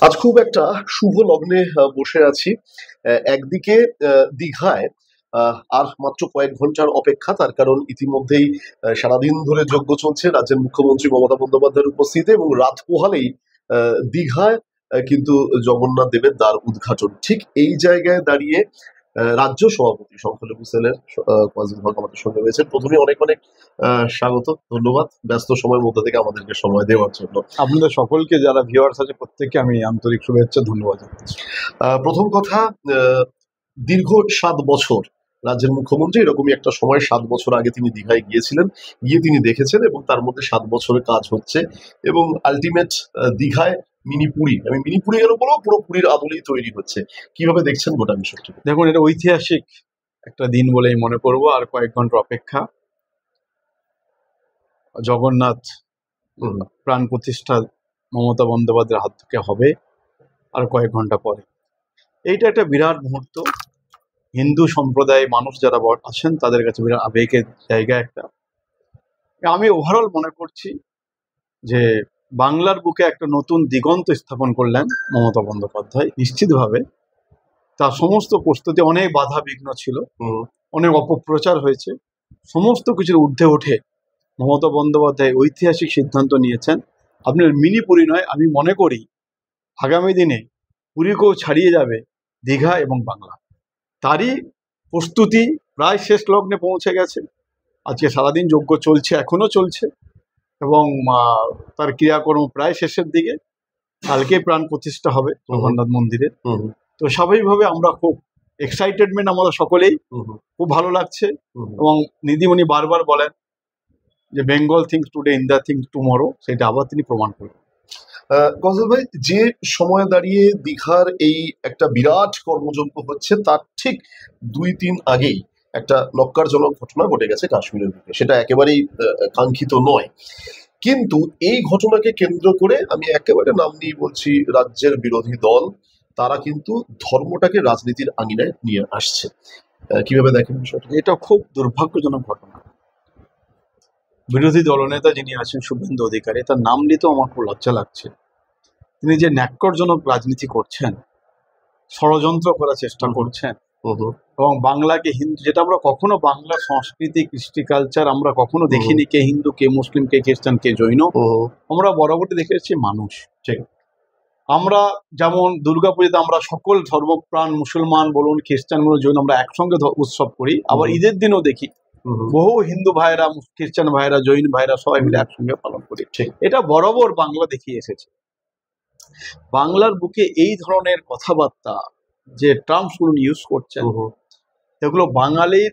আজ খুব একটা শুভ লগ্নে বসে আছি। একদিকে দীঘায় আর মাত্র কয়েক ঘন্টার অপেক্ষা, তার কারণ ইতিমধ্যেই সারাদিন ধরে যজ্ঞ চলছে রাজ্যের মুখ্যমন্ত্রী মমতা বন্দ্যোপাধ্যায়ের উপস্থিতিতে, এবং রাত পোহালেই দীঘায় কিন্তু জগন্নাথ দেবের দ্বার উদ্ঘাটন। ঠিক এই জায়গায় দাঁড়িয়ে রাজ্য সভাপতি সংখ্যালঘু সেলের ওয়াজিদ হক আমাদের সঙ্গে রয়েছেন। প্রথমে অনেক অনেক স্বাগত, ধন্যবাদ ব্যস্ত সময়ের মধ্যে থেকে আমাদেরকে সময় দেওয়ার জন্য। আপনাদের সকলকে, যারা ভিউয়ার্স আছে, প্রত্যেককে আমি আন্তরিক শুভেচ্ছা, ধন্যবাদ জানাচ্ছি। প্রথম কথা, দীর্ঘ 7 বছর রাজ্যের মুখ্যমন্ত্রী, এরকমই একটা সময় 7 বছর আগে তিনি দীঘায় গিয়েছিলেন, গিয়ে তিনি দেখেছেন, এবং তার মধ্যে 7 বছরের কাজ হচ্ছে, এবং আলটিমেট দীঘায় মিনি পুরী, আমি মিনি পুরী কেন বলবো, পুরো পুরীর আদলেই তৈরি হচ্ছে। কিভাবে দেখছেন গোটা বিষয়টি? দেখুন, এটা ঐতিহাসিক একটা দিন বলেই মনে করবো। আর কয়েক ঘন্টা অপেক্ষা, জগন্নাথ প্রাণ প্রতিষ্ঠা মমতা বন্দ্যোপাধ্যায়ের হাত থেকে হবে আর কয়েক ঘন্টা পরে। এইটা একটা বিরাট মুহূর্ত। হিন্দু সম্প্রদায় মানুষ যারা আছেন তাদের কাছে বিরাট আবেগের জায়গা একটা। আমি ওভারঅল মনে করছি যে বাংলার বুকে একটা নতুন দিগন্ত স্থাপন করলেন মমতা বন্দ্যোপাধ্যায়। নিশ্চিতভাবে তার সমস্ত প্রস্তুতি, অনেক বাধা বিঘ্ন ছিল, অনেক অপপ্রচার হয়েছে, সমস্ত কিছুর ঊর্ধ্বে উঠে মমতা বন্দ্যোপাধ্যায় ঐতিহাসিক সিদ্ধান্ত নিয়েছেন। আপনার মিনি পুরী নয়, আমি মনে করি আগামী দিনে পুরীকেও ছাড়িয়ে যাবে দীঘা এবং বাংলা। তারই প্রস্তুতি প্রায় শেষ লগ্নে পৌঁছে গেছে। আজকে সারাদিন যজ্ঞ চলছে, এখনো চলছে, এবং তার ক্রিয়াকর্ম প্রায় শেষের দিকে। কালকে প্রাণ প্রতিষ্ঠা হবে জগন্নাথ মন্দিরে। তো স্বাভাবিকভাবে আমরা খুব এক্সাইটেডমেন্ট, আমরা সকলেই খুব ভালো লাগছে। এবং নিধিমণি বারবার বলেন যে Bengal things today, India things tomorrow, সেটা আবার তিনি প্রমাণ করবেন। গজল ভাই, যে সময় দাঁড়িয়ে দীঘার এই একটা বিরাট কর্মযজ্ঞ হচ্ছে, তার ঠিক 2-3 আগেই একটা নক্কারজনক ঘটনা ঘটে গেছে কাশ্মীরের বুকে। সেটা একেবারেই কাঙ্ক্ষিত নয়, কিন্তু এই ঘটনাকে কেন্দ্র করে আমি একেবারে নাম নিয়ে বলছি, রাজ্যের বিরোধী দল তারা কিন্তু ধর্মটাকে রাজনীতির আঙিনায় নিয়ে আসছে। কিভাবে দেখেন বিষয়টা? এটা খুব দুর্ভাগ্যজনক ঘটনা। বিরোধী দলনেতা যিনি আছেন শুভেন্দু অধিকারী, তার নাম নিতেও আমার খুব লজ্জা লাগছে। তিনি যে ন্যাক্করজনক রাজনীতি করছেন, ষড়যন্ত্র করার চেষ্টা করছেন, এবং বাংলাকে হিন্দু, যেটা আমরা কখনো বাংলা সংস্কৃতি, কৃষ্টি কালচার আমরা কখনো দেখিনি, কে হিন্দু, কে মুসলিম, কে খ্রিস্টান, কে জৈন, আমরা বরাবরই দেখেছি মানুষ। ঠিক আমরা যেমন দুর্গাপুজোতে আমরা সকল ধর্মপ্রাণ, মুসলমান বলুন, খ্রিস্টান বলুন, জৈন, আমরা একসঙ্গে উৎসব করি। আবার ঈদের দিনও দেখি বহু হিন্দু ভাইরা, খ্রিস্টান ভাইরা, জৈন ভাইরা সবাই মিলে একসঙ্গে পালন করি। এটা বরাবর বাংলা দেখিয়ে এসেছে। বাংলার বুকে এই ধরনের কথাবার্তা, যে টার্মসগুলো ইউজ করছেন, এগুলো বাঙালির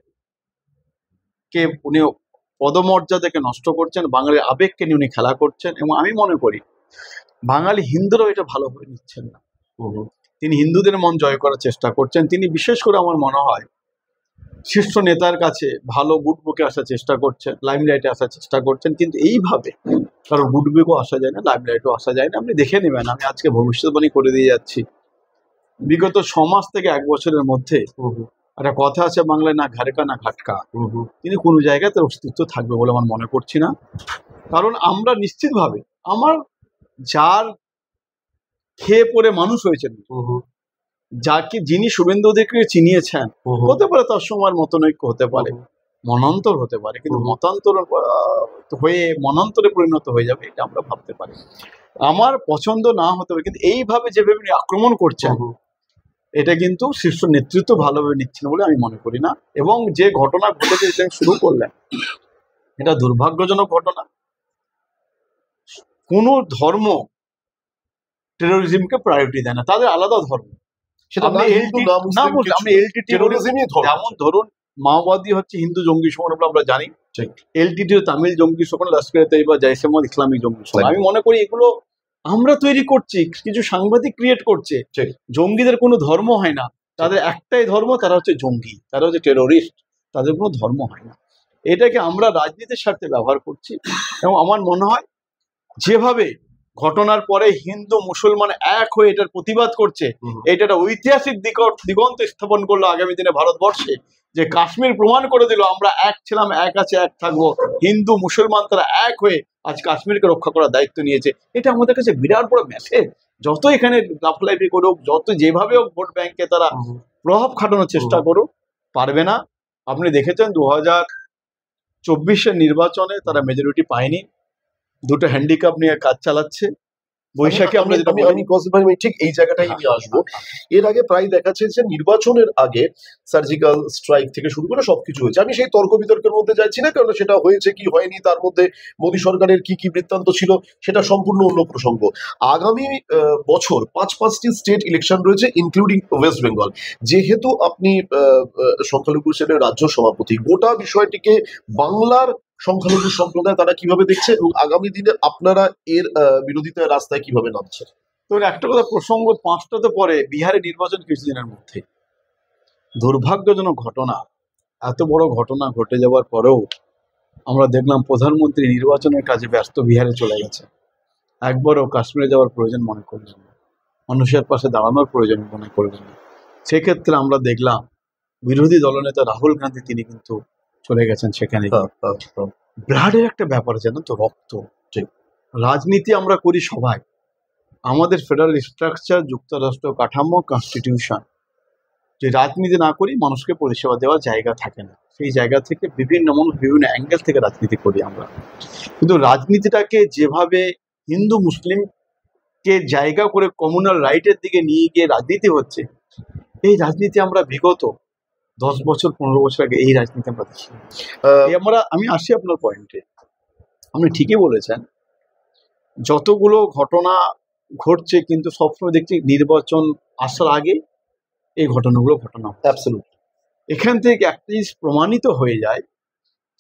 কে উনি পদমর্যাদাকে নষ্ট করছেন, বাঙালির আবেগকে নিয়ে উনি খেলা করছেন। এবং আমি মনে করি বাঙালি হিন্দুরাও এটা ভালোভাবে নিচ্ছেন না। তিনি হিন্দুদের মন জয় করার চেষ্টা করছেন। তিনি বিশেষ করে আমার মনে হয় শীর্ষ নেতার কাছে ভালো বুটবুকে আসার চেষ্টা করছেন, লাইমলাইটে আসার চেষ্টা করছেন, কিন্তু এইভাবে কারণ বুটবুকেও আসা যায় না, লাইমলাইটও আসা যায় না। আপনি দেখে নেবেন, আমি আজকে ভবিষ্যৎবাণী করে দিয়ে যাচ্ছি, বিগত 6 মাস থেকে 1 বছরের মধ্যে একটা কথা আছে বাংলায়, না ঘাটকা না ঘাটকা, তিনি কোনো জায়গায় তার অস্তিত্ব থাকবে বলে আমার মনে করছি না। কারণ আমরা নিশ্চিতভাবে, আমার যার খেয়ে পড়ে মানুষ হয়েছেন, যাকে যিনি শুভেন্দু অধিকারী চিনিয়েছেন, হতে পারে তার সময়ের মতনৈক্য হতে পারে, মনান্তর হতে পারে, কিন্তু মতান্তর হয়ে মনান্তরে পরিণত হয়ে যাবে এটা আমরা ভাবতে পারি। আমার পছন্দ না হতে পারে, কিন্তু এইভাবে যেভাবে আক্রমণ করছেন, এটা কিন্তু শীর্ষ নেতৃত্ব ভালোভাবে নিচ্ছেন বলে আমি মনে করি না। এবং যে ঘটনা ঘটেছে এটা শুরু করলেন, এটা দুর্ভাগ্যজনক ঘটনা। কোন ধর্ম টেরোরিজমকে প্রায়োরিটি দেয় না, তাদের আলাদা ধর্ম। যেমন ধরুন মাওবাদী হচ্ছে হিন্দু জঙ্গি সংগঠন, আমরা জানি। এলটিটি তামিল জঙ্গি সংগঠন, লস্করে তৈবা, জৈশে মহম্মদ ইসলামিক জঙ্গি সংগঠন। আমি মনে করি এগুলো আমরা তৈরি করছি, কিছু সাংবাদিক ক্রিয়েট করছে। জঙ্গিদের কোনো ধর্ম হয় না, তাদের একটাই ধর্ম, তারা হচ্ছে জঙ্গি, তারা হচ্ছে টেরোরিস্ট, তাদের কোনো ধর্ম হয় না। এটাকে আমরা রাজনীতির স্বার্থে ব্যবহার করছি। এবং আমার মনে হয় যেভাবে ঘটনার পরে হিন্দু মুসলমান এক হয়ে এটার প্রতিবাদ করছে। এটা একটা ঐতিহাসিক দিগন্ত স্থাপন করলো আগামী দিনে ভারতবর্ষে, যে কাশ্মীর প্রমাণ করে দিল আমরা এক ছিলাম, এক আছে, এক থাকবো। হিন্দু মুসলমান তারা এক হয়ে আজ কাশ্মীরকে রক্ষা করার দায়িত্ব নিয়েছে। এটা আমাদের কাছে বিরাট বড় মেসেজ। যত এখানে লাফলাইফি করুক, যত যেভাবে হোক ভোট ব্যাংকে তারা প্রভাব খাটানোর চেষ্টা করুক, পারবে না। আপনি দেখেছেন 2024-এর নির্বাচনে তারা মেজরিটি পায়নি, দুটো হ্যান্ডিক্যাপ নিয়ে কাজ চালাচ্ছে। বৈশাখী আমরা যেটা আমি ঠিক এই জায়গাটাই নিয়ে আসবো। এর আগে প্রায় দেখাচ্ছে যে নির্বাচনের আগে সার্জিক্যাল স্ট্রাইক থেকে শুরু করে সবকিছু হয়েছে। আমি সেই তর্ক বিতর্কের মধ্যে যাচ্ছি না, কারণ সেটা হয়েছে কি হয়নি, তার মধ্যে মোদী সরকারের কি কি বৃত্তান্ত ছিল সেটা সম্পূর্ণ অন্য প্রসঙ্গ। আগামী বছর 5টি স্টেট ইলেকশন রয়েছে, ইনক্লুডিং ওয়েস্ট বেঙ্গল। যেহেতু আপনি সংখ্যালঘু সেলের রাজ্য সভাপতি, গোটা বিষয়টিকে বাংলার সংখ্যালঘু সম্প্রদায় তারা কিভাবে দেখছে এবং আগামী দিনে আপনারা এর বিরোধিতার রাস্তায় কিভাবে নামছে? তো একটা কথা প্রসঙ্গ 5টাতে পরে বিহারে নির্বাচন কিছুদিনের মধ্যে। দুর্ভাগ্যজনক ঘটনা, এত বড় ঘটনা ঘটে যাওয়ার পরেও আমরা দেখলাম প্রধানমন্ত্রী নির্বাচনের কাজে ব্যস্ত বিহারে চলে গেছে। একবারও কাশ্মীরে যাওয়ার প্রয়োজন মনে করলেন না, মানুষের পাশে দাঁড়ানোর প্রয়োজন মনে করলেন না। সেক্ষেত্রে আমরা দেখলাম বিরোধী দলনেতা রাহুল গান্ধী তিনি কিন্তু চলে গেছেন সেখানে। ব্লাডের একটা ব্যাপার, জানেন তো, রক্ত। রাজনীতি আমরা করি সবাই, আমাদের ফেডারেল স্ট্রাকচার, যুক্তরাষ্ট্র কাঠামো, কনস্টিটিউশন, যে রাজনীতি না করি মানুষকে পরিষেবা দেওয়ার জায়গা থাকে না। সেই জায়গা থেকে বিভিন্ন মানুষ বিভিন্ন অ্যাঙ্গেল থেকে রাজনীতি করি আমরা। কিন্তু রাজনীতিটাকে যেভাবে হিন্দু মুসলিমকে জায়গা করে কমিউনাল রাইটের দিকে নিয়ে গিয়ে রাজনীতি হচ্ছে, এই রাজনীতি আমরা বিগত 10 বছর 15 বছর আগে এই রাজনীতি আমরা দেখি। আমি আসি আপনার পয়েন্টে, আপনি ঠিকই বলেছেন। যতগুলো ঘটনা ঘটছে কিন্তু সবসময় দেখছি নির্বাচন আসার আগে এই ঘটনাগুলো ঘটনা। এখান থেকে একটা জিনিস প্রমাণিত হয়ে যায়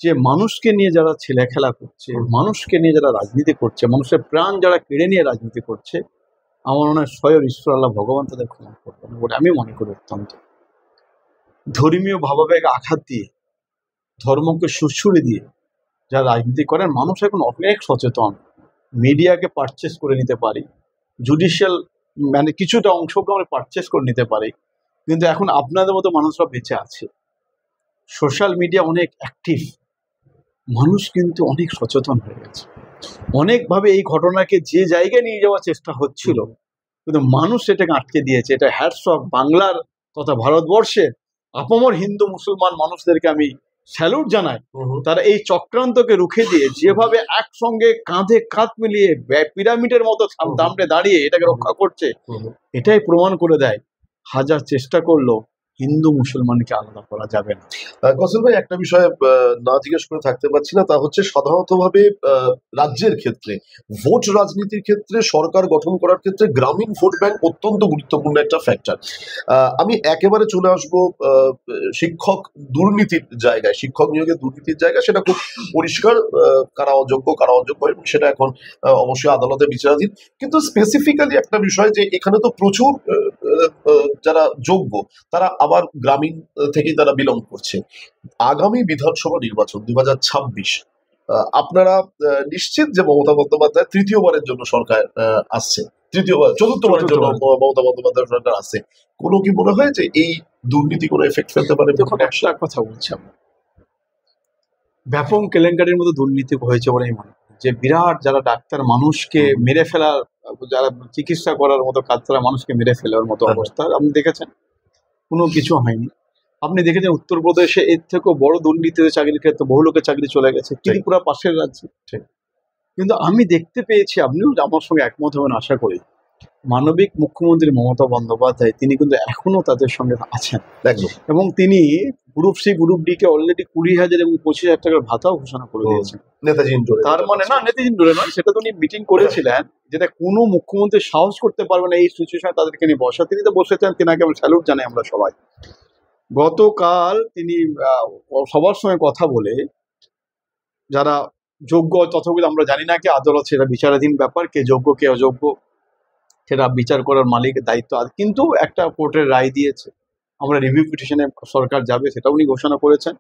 যে মানুষকে নিয়ে যারা ছেলে খেলা করছে, মানুষকে নিয়ে যারা রাজনীতি করছে, মানুষের প্রাণ যারা কেড়ে নিয়ে রাজনীতি করছে, আমার মনে হয় স্বয়ং ঈশ্বর আল্লাহ ভগবান তাদের ক্ষমা করবেন বলে আমি মনে করি। অত্যন্ত ধর্মীয় ভাবাবেগ আঘাত দিয়ে, ধর্মকে সুশ্রুড়ি দিয়ে যারা রাজনীতি করেন, মানুষ এখন অনেক সচেতন। মিডিয়াকে পারচেস করে নিতে পারি, জুডিশিয়াল মানে কিছুটা অংশকে আমরা পারচেস করে নিতে পারি, কিন্তু এখন আপনাদের মতো মানুষরা বেঁচে আছে। সোশ্যাল মিডিয়া অনেক অ্যাক্টিভ, মানুষ কিন্তু অনেক সচেতন হয়ে গেছে। অনেকভাবে এই ঘটনাকে যে জায়গায় নিয়ে যাওয়ার চেষ্টা হচ্ছিল, কিন্তু মানুষ সেটাকে আটকে দিয়েছে। এটা হ্যাটস অফ বাংলার তথা ভারতবর্ষের আপামর হিন্দু মুসলমান মানুষদেরকে আমি স্যালুট জানাই। তারা এই চক্রান্তকে রুখে দিয়ে যেভাবে একসঙ্গে কাঁধে কাঁধ মিলিয়ে পিরামিডের মতো দামড়ে দাঁড়িয়ে এটাকে রক্ষা করছে, এটাই প্রমাণ করে দেয় হাজার চেষ্টা করলো হিন্দু মুসলমানকে আলাদা করা যাবে না। কসল ভাই, একটা বিষয়ে না জিজ্ঞেস করে থাকতে পারছি না, তা হচ্ছে সাধারণতভাবে রাজ্যের ক্ষেত্রে ভোট রাজনীতির ক্ষেত্রে সরকার গঠন করার ক্ষেত্রে গ্রামীণ ভোট ব্যাংক অত্যন্ত গুরুত্বপূর্ণ একটা ফ্যাক্টর। আমি একেবারে চলে আসবো শিক্ষক দুর্নীতির জায়গায়, শিক্ষক নিয়োগের দুর্নীতির জায়গায়। সেটা খুব পরিষ্কার, কারা অযোগ্য এবং সেটা এখন অবশ্যই আদালতে বিচারাধীন। কিন্তু স্পেসিফিক্যালি একটা বিষয় যে এখানে তো প্রচুর যারা যোগ্য তারা আবার গ্রামীণ থেকেই তারা বিলং করছে। আগামী বিধানসভা নির্বাচন 2026, আপনারা নিশ্চিত যে মমতা বন্দ্যোপাধ্যায় তৃতীয়বারের জন্য সরকার আসছে, চতুর্থবারের জন্য মমতা বন্দ্যোপাধ্যায় সরকার আসছে, কোনো কি মনে হয় যে এই দুর্নীতি কোনো এফেক্ট ফেলতে পারে? দেখুন, একটা কথা বলছি, ব্যাপক কেলেঙ্কারির মতো দুর্নীতি হয়েছে বলে আমি মনে করি। যে বিরাট যারা ডাক্তার মানুষকে মেরে ফেলার, যারা চিকিৎসা করার মতো কাজ, তারা মানুষকে মেরে ফেলার মতো অবস্থা আপনি দেখেছেন, কোনো কিছু হয়নি। আপনি দেখেছেন উত্তরপ্রদেশে এর থেকেও বড় দুর্নীতিতে চাকরির ক্ষেত্রে বহু লোকের চাকরি চলে গেছে, ত্রিপুরা পাশের রাজ্যে। কিন্তু আমি দেখতে পেয়েছি, আপনিও আমার সঙ্গে একমত হবেন আশা করি, মানবিক মুখ্যমন্ত্রী মমতা বন্দ্যোপাধ্যায় তিনি কিন্তু এখনো তাদের সঙ্গে আছেন, এবং তিনি গ্রুপ সি গ্রুপ ডি কে অলরেডি 20,000 এবং 25,000 টাকার ভাতাও ঘোষণা করে দিয়েছেন। তার মানে না, নেতাজি ইন্ডোরে নয়, সেটা তো উনি মিটিং করেছিলেন, যেটা কোনো মুখ্যমন্ত্রী সাহস করতে পারবে না এই সিচুয়েশনে তাদেরকে নিয়ে বসা। তিনি তো বসেছেন, তিনাকে আমি স্যালুট জানাই আমরা সবাই। গতকাল তিনি সবার সঙ্গে কথা বলে যারা যোগ্য তথাকথিত, আমরা জানি না কি আদালত, সেটা বিচারাধীন ব্যাপার, কে যোগ্য কে অযোগ্য সেটা বিচার করার মালিকের দায়িত্ব। কিন্তু একটা কোর্টের রায় দিয়েছে, আমরা রিভিউ পিটিশনে সরকার যাবে সেটা উনি ঘোষণা করেছেন।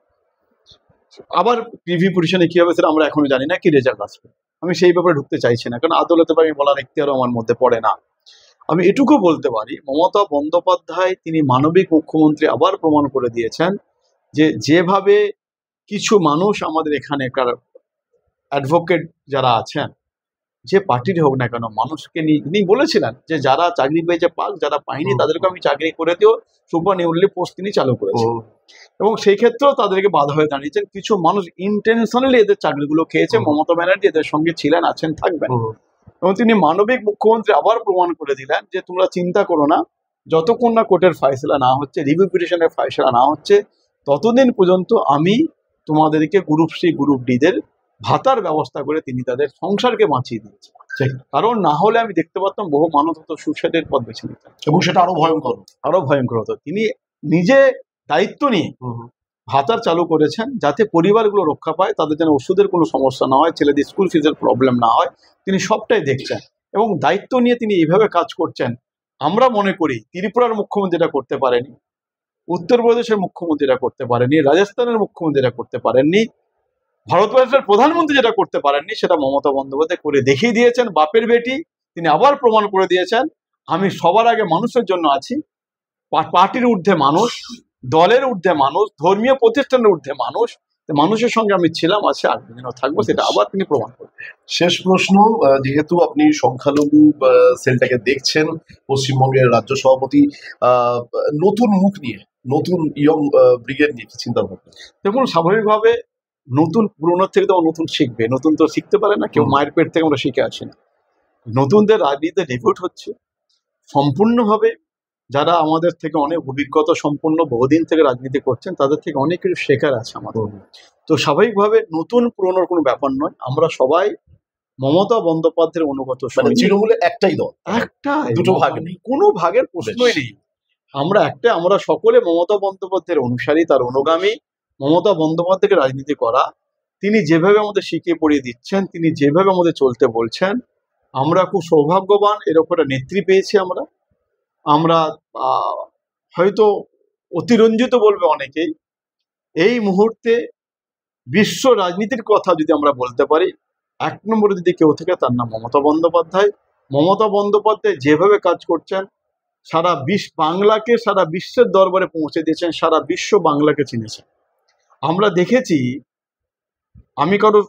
হচ্ছে। আবার প্রিভি পজিশনে কি হবে সেটা আমরা এখনো জানি না, কি রেজাল্ট আসবে। আমি সেই ব্যাপারে ঢুকতে চাইছি না, কারণ আদালতে আমি বলার এখতিয়ারও আমার মধ্যে পড়ে না। আমি এটুকু বলতে পারি, মমতা বন্দ্যোপাধ্যায় তিনি মানবিক মুখ্যমন্ত্রী আবার প্রমাণ করে দিয়েছেন যে যেভাবে কিছু মানুষ আমাদের এখানেকার অ্যাডভোকেট যারা আছেন, যে পার্টির হোক না কেন, মানুষকে নিয়ে তিনি বলেছিলেন যে যারা চাকরি পেয়েছে পাক, যারা পায়নি তাদেরকে আমি চাকরি করে দিও, সুপার নিউরলি পোস্ট তিনি চালু করেছেন। এবং সেই ক্ষেত্রেও তাদেরকে বাধা হয়ে দাঁড়িয়েছেন। কিছু মানুষ ইন্টেনশনালি এদের চাকরিগুলো খেয়েছে। মমতা ব্যানার্জি এদের সঙ্গে ছিলেন, আছেন, থাকবেন। এবং তিনি মানবিক মুখ্যমন্ত্রী আবার প্রমাণ করে দিলেন যে তোমরা চিন্তা করো না, যতক্ষণ না কোর্টের ফয়সলা না হচ্ছে, রিভিউ পিটিশনের ফয়সলা না হচ্ছে, ততদিন পর্যন্ত আমি তোমাদেরকে গ্রুপ সি গ্রুপ ডিদের ভাতার ব্যবস্থা করে তিনি তাদের সংসারকে বাঁচিয়ে দিয়েছেন। কারণ না হলে আমি দেখতে পারতাম বহু মানুষ হতো সুসাইডের পথ বেছে নিতেন, এবং সেটা আরো ভয়ঙ্কর হতো। তিনি নিজে দায়িত্ব নিয়ে ভাতার চালু করেছেন যাতে পরিবারগুলো রক্ষা পায়, তাদের যেন ওষুধের কোনো সমস্যা না হয়, ছেলেদের স্কুল ফিজের প্রবলেম না হয়, তিনি সবটাই দেখছেন এবং দায়িত্ব নিয়ে তিনি এইভাবে কাজ করছেন। আমরা মনে করি ত্রিপুরার মুখ্যমন্ত্রী এটা করতে পারেনি, উত্তরপ্রদেশের মুখ্যমন্ত্রী এটা করতে পারেনি, রাজস্থানের মুখ্যমন্ত্রী এটা করতে পারেননি, ভারতবর্ষের প্রধানমন্ত্রী যেটা করতে পারেননি সেটা মমতা বন্দ্যোপাধ্যায় করে দেখিয়ে দিয়েছেন। বাপের বেটি, তিনি আবার প্রমাণ করে দিয়েছেন আমি সবার আগে মানুষের জন্য আছি। পার্টির ঊর্ধ্বে মানুষ, দলের ঊর্ধ্বে মানুষ, ধর্মীয় প্রতিষ্ঠানের ঊর্ধ্বে মানুষ, মানুষের সঙ্গে আমি ছিলাম, আছে, আগামী দিনও থাকবো, সেটা আবার তিনি প্রমাণ করেন। শেষ প্রশ্ন, যেহেতু আপনি সংখ্যালঘু সেলটাকে দেখছেন, পশ্চিমবঙ্গের রাজ্য সভাপতি, নতুন মুখ নিয়ে, নতুন ইয়ং ব্রিগেড নিয়ে কি চিন্তা ভাবনা? দেখুন, স্বাভাবিকভাবে নতুন পুরোনোর থেকে তো নতুন শিখবে, নতুন তো শিখতে পারে না কেউ, মায়ের পেট থেকে আমরা শিখে আসি না। নতুনদের রাজনীতিতে ডেভিউট হচ্ছে সম্পূর্ণভাবে, যারা আমাদের থেকে অনেক অভিজ্ঞতা সম্পন্ন বহুদিন থেকে রাজনীতি করছেন তাদের থেকে অনেক কিছু শেখার আছে আমাদের। তো স্বাভাবিকভাবে নতুন পুরনোর কোনো ব্যাপার নয়, আমরা সবাই মমতা বন্দ্যোপাধ্যায়ের অনুগত। তৃণমূলে একটাই দল, একটাই, দুটো ভাগ নেই, কোনো ভাগের প্রশ্নই নেই। আমরা একটা, আমরা সকলে মমতা বন্দ্যোপাধ্যায়ের অনুসারী, তার অনুগামী। মমতা বন্দ্যোপাধ্যায়কে রাজনীতি করা, তিনি যেভাবে আমাদের শিখিয়ে পড়িয়ে দিচ্ছেন, তিনি যেভাবে আমাদের চলতে বলছেন, আমরা খুব সৌভাগ্যবান এরকম একটা নেত্রী পেয়েছি। আমরা হয়তো অতিরঞ্জিত বলবে অনেকেই, এই মুহূর্তে বিশ্ব রাজনীতির কথা যদি আমরা বলতে পারি, এক নম্বরে যদি কেউ থেকে তার নাম মমতা বন্দ্যোপাধ্যায়। মমতা বন্দ্যোপাধ্যায় যেভাবে কাজ করছেন, সারা বাংলাকে সারা বিশ্বের দরবারে পৌঁছে দিয়েছেন, সারা বিশ্ব বাংলাকে চিনেছেন। আমরা দেখেছি, আমি কারো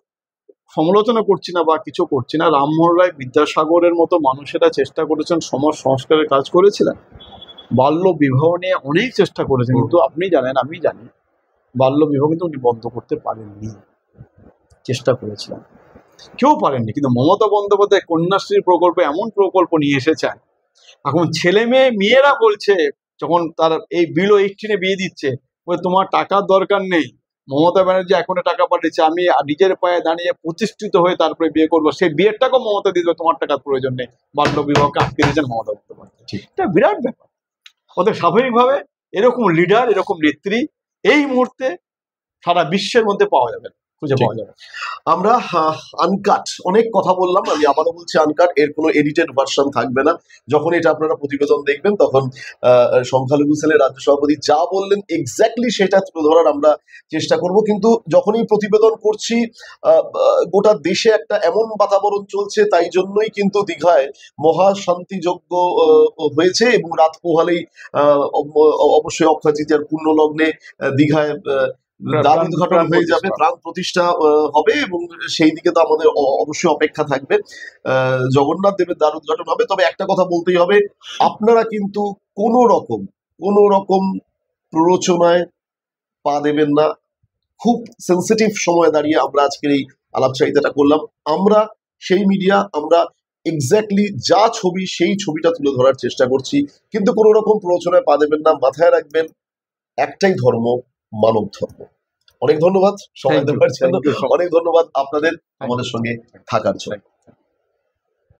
সমালোচনা করছি না বা কিছু করছি না, রামমোহন রায়, বিদ্যাসাগরের মতো মানুষেরা চেষ্টা করেছেন, সমাজ সংস্কারের কাজ করেছিলেন, বাল্য বিবাহ নিয়ে অনেক চেষ্টা করেছেন, কিন্তু আপনি জানেন, আমি জানি, বাল্য বিবাহ কিন্তু উনি বন্ধ করতে পারেননি। চেষ্টা করেছিলেন, কেউ পারেননি। কিন্তু মমতা বন্দ্যোপাধ্যায় কন্যাশ্রী প্রকল্প, এমন প্রকল্প নিয়ে এসেছেন, এখন ছেলে মেয়েরা বলছে, যখন তার এই বিলো 18 বিয়ে দিচ্ছে, তোমার টাকার দরকার নেই, মমতা ব্যানার্জি এখনো টাকা পাঠিয়েছে, আমি নিজের পায়ে দাঁড়িয়ে প্রতিষ্ঠিত হয়ে তারপরে বিয়ে করবো, সেই বিয়ের টাকাও মমতা দিতে, তোমার টাকার প্রয়োজন নেই। বাল্য বিবাহকে আটকে দিয়েছেন মমতা বন্দ্যোপাধ্যায়। এটা বিরাট ব্যাপার। অতএব স্বাভাবিকভাবে এরকম লিডার, এরকম নেত্রী এই মুহূর্তে সারা বিশ্বের মধ্যে পাওয়া যাবে, খুঁজে পাওয়া যাবে। আমরা আনকাট অনেক কথা বললাম, আমি আবারও বলছি আনকাট, এর কোনো এডিটেড ভার্সন থাকবে না। যখন এটা আপনারা প্রতিবেদন দেখবেন তখন সংখ্যালঘু সেলের রাজ্য সভাপতি যা বললেন এক্স্যাক্টলি সেটা তুলে ধরার আমরা চেষ্টা করব। কিন্তু যখনই প্রতিবেদন করছি, গোটা দেশে একটা এমন বাতাবরণ চলছে, তাই জন্যই কিন্তু দীঘায় মহাশান্তিযজ্ঞ হয়েছে এবং রাত পোহালেই অবশ্যই অক্ষয় তৃতীয়ার পূর্ণ লগ্নে দীঘায় দ্বার উদ্ঘাটন হয়ে যাবে, প্রাণ প্রতিষ্ঠা হবে এবং সেই দিকে তো আমাদের অবশ্যই অপেক্ষা থাকবে। জগন্নাথ দেবের দ্বার উদ্ঘাটন হবে। তবে একটা কথা বলতেই হবে, আপনারা কিন্তু কোনো রকম প্ররোচনায় পা দেবেন না। খুব সেন্সিটিভ সময় দাঁড়িয়ে আমরা আজকের এই আলাপচারিতাটা করলাম। আমরা সেই মিডিয়া, আমরা এক্স্যাক্টলি যা ছবি সেই ছবিটা তুলে ধরার চেষ্টা করছি, কিন্তু কোনো রকম প্ররোচনায় পা দেবেন না। মাথায় রাখবেন, একটাই ধর্ম, মানব ধর্ম। অনেক ধন্যবাদ সময় দেওয়ার জন্য, অনেক ধন্যবাদ আপনাদের আমাদের সঙ্গে থাকার জন্য।